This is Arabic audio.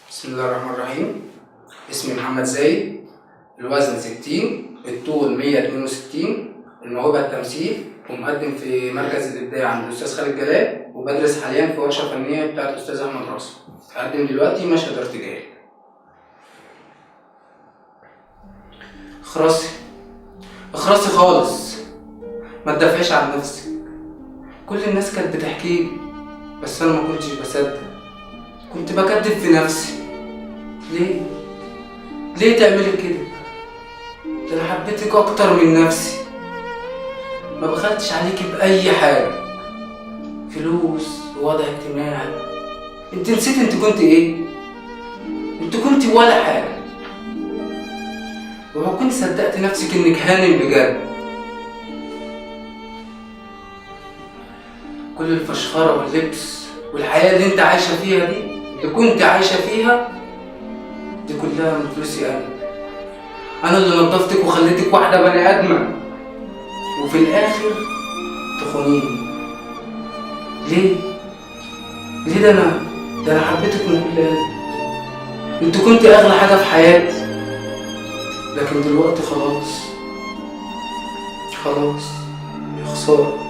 بسم الله الرحمن الرحيم. اسمي محمد زايد، الوزن 60، الطول 162، الموهبة التمثيل، ومقدم في مركز الإبداع عند الأستاذ خالد جلال، وبدرس حاليا في ورشة فنية بتاعت الأستاذ أحمد راسم. هقدم دلوقتي مشهد ارتجال. اخرسي خالص، ما تدافعيش عن نفسك. كل الناس كانت بتحكيلي بس أنا ما كنتش بصدق، كنت بكدب في نفسي. ليه تعملي كده؟ ده انا حبيتك اكتر من نفسي، ما بخلتش عليكي باي حاجه، فلوس ووضع اجتماعي. انت نسيت انت كنت ايه؟ انت كنت ولا حاجه، وما كنت صدقت نفسك انك هانم بجد. كل الفشخره واللبس والحياه اللي انت عايشه فيها دي، اللي كنت عايشه فيها دي، كلها من فلوسي انا اللي نظفتك وخليتك واحده بني ادمه، وفي الاخر تخونيني. ليه ده انا حبيتك من كل قلبي، انت كنت اغلى حاجه في حياتي، لكن دلوقتي خلاص يا خساره.